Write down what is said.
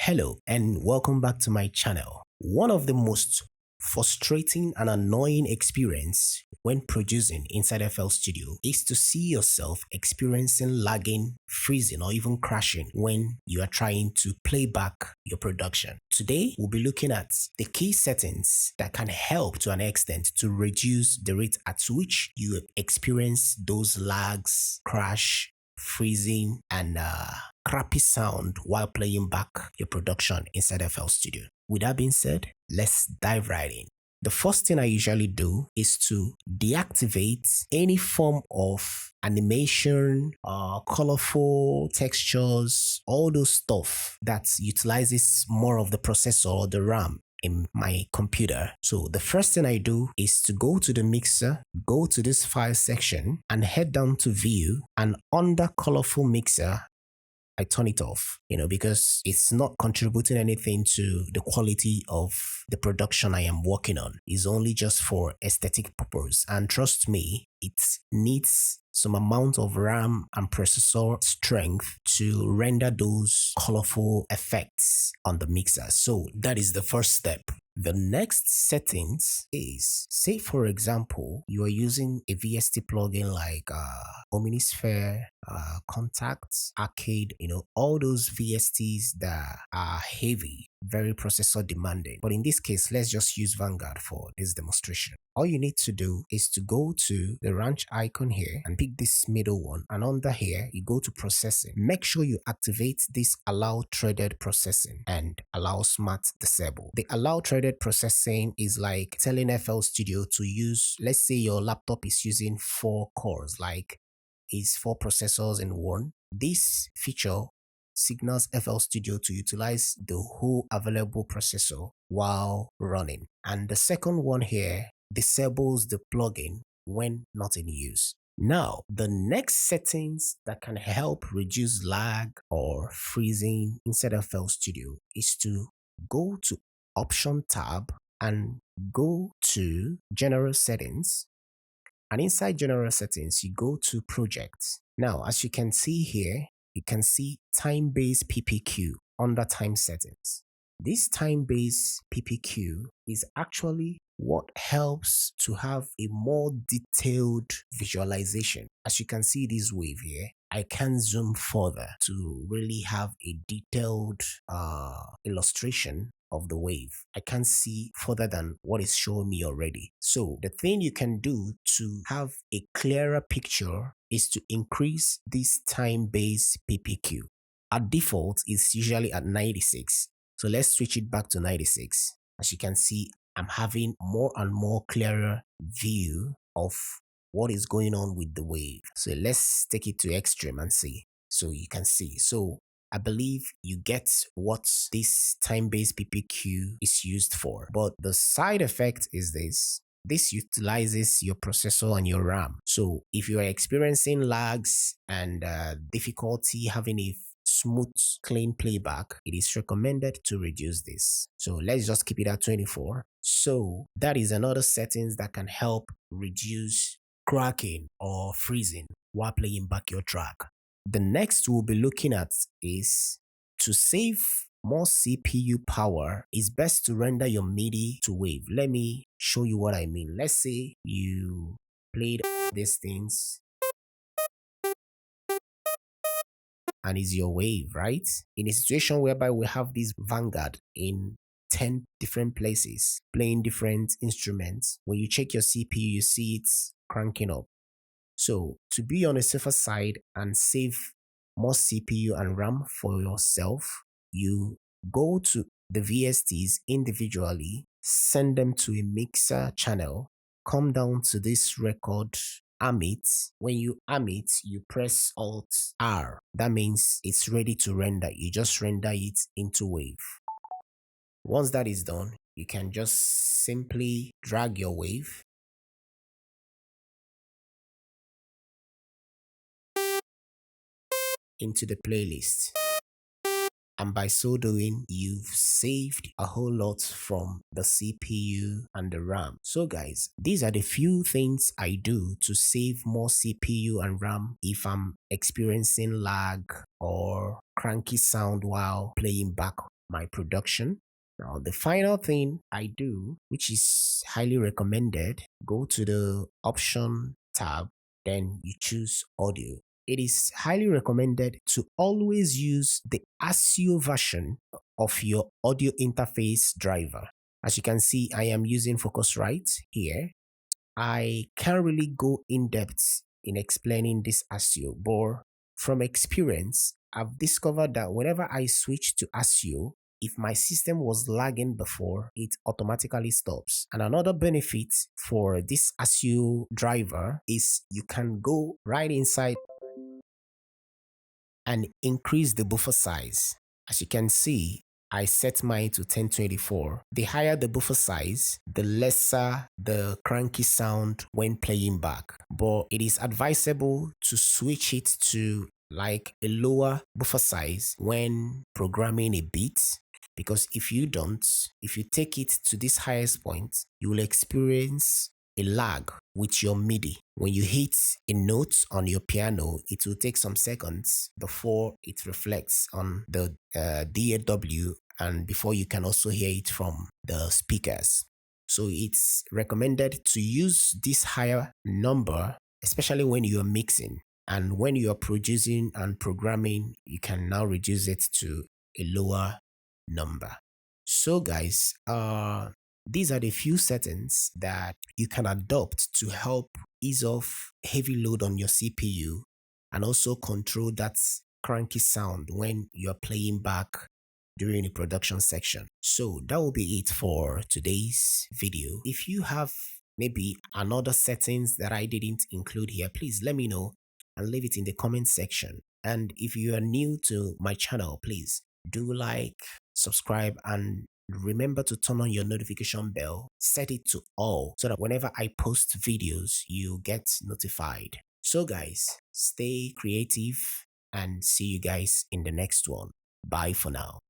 Hello and welcome back to my channel. One of the most frustrating and annoying experience when producing inside FL Studio is to see yourself experiencing lagging, freezing or even crashing when you are trying to play back your production. Today we'll be looking at the key settings that can help to an extent to reduce the rate at which you experience those lags, crash, freezing and crappy sound while playing back your production inside FL Studio. With that being said, let's dive right in. The first thing I usually do is to deactivate any form of animation, colorful textures, all those stuff that utilizes more of the processor or the RAM in my computer. So the first thing I do is to go to the mixer, go to this file section and head down to view, and under colorful mixer I turn it off, because it's not contributing anything to the quality of the production I am working on. It's only just for aesthetic purpose. And trust me, it needs some amount of RAM and processor strength to render those colorful effects on the mixer. So that is the first step. The next settings is, say for example, you are using a VST plugin like Omnisphere, Contacts, Arcade, all those VSTs that are heavy, very processor demanding. But in this case, let's just use Vanguard for this demonstration. All you need to do is to go to the ranch icon here and pick this middle one, and under here you go to processing. Make sure you activate this allow threaded processing and allow smart disable. The allow threaded processing is like telling FL Studio to use, let's say your laptop is using 4 cores, like it's 4 processors in one. This feature signals FL Studio to utilize the whole available processor while running. And the second one here disables the plugin when not in use. Now, the next settings that can help reduce lag or freezing inside FL Studio is to go to Option tab and go to General Settings. And inside General Settings, you go to Projects. Now, as you can see here, you can see time-based PPQ under Time Settings. This time-based PPQ is actually what helps to have a more detailed visualization. As you can see this wave here, I can zoom further to really have a detailed illustration of the wave. I can see further than what is showing me already. So the thing you can do to have a clearer picture is to increase this time-based PPQ. At default, it's usually at 96. So let's switch it back to 96. As you can see, I'm having more and more clearer view of what is going on with the wave. So let's take it to extreme and see. So you can see. So I believe you get what this time-based PPQ is used for. But the side effect is this. This utilizes your processor and your RAM. So if you are experiencing lags and difficulty having a smooth, clean playback, it is recommended to reduce this. So let's just keep it at 24. So that is another settings that can help reduce cracking or freezing while playing back your track. The next we'll be looking at is to save more CPU power. It's best to render your MIDI to wave. Let me show you what I mean. Let's say you played these things and it's your wave, right? In a situation whereby we have this Vanguard in 10 different places playing different instruments, when you check your CPU, you see it's cranking up. So to be on a safer side and save more CPU and RAM for yourself, you go to the VSTs individually, send them to a mixer channel, come down to this record, arm it. When you arm it, you press Alt R. That means it's ready to render. You just render it into wave. Once that is done, you can just simply drag your wave into the playlist, and by so doing you've saved a whole lot from the CPU and the RAM. So guys, these are the few things I do to save more CPU and RAM if I'm experiencing lag or cranky sound while playing back my production. Now, the final thing I do, which is highly recommended, go to the option tab, then you choose audio. It is highly recommended to always use the ASIO version of your audio interface driver. As you can see, I am using Focusrite here. I can't really go in depth in explaining this ASIO, but from experience, I've discovered that whenever I switch to ASIO, if my system was lagging before, it automatically stops. And another benefit for this ASIO driver is you can go right inside and increase the buffer size. As you can see, I set mine to 1024. The higher the buffer size, the lesser the cranky sound when playing back. But it is advisable to switch it to like a lower buffer size when programming a beat, because if you don't, if you take it to this highest point, you will experience a lag with your MIDI. When you hit a note on your piano, it will take some seconds before it reflects on the DAW and before you can also hear it from the speakers. So it's recommended to use this higher number, especially when you are mixing. And when you are producing and programming, you can now reduce it to a lower number. So guys, these are the few settings that you can adopt to help ease off heavy load on your CPU and also control that cranky sound when you're playing back during the production section. So that will be it for today's video. If you have maybe another settings that I didn't include here, please let me know and leave it in the comment section. And if you are new to my channel, please do like, subscribe, and remember to turn on your notification bell. Set it to all so that whenever I post videos, you get notified. So guys, stay creative and see you guys in the next one. Bye for now.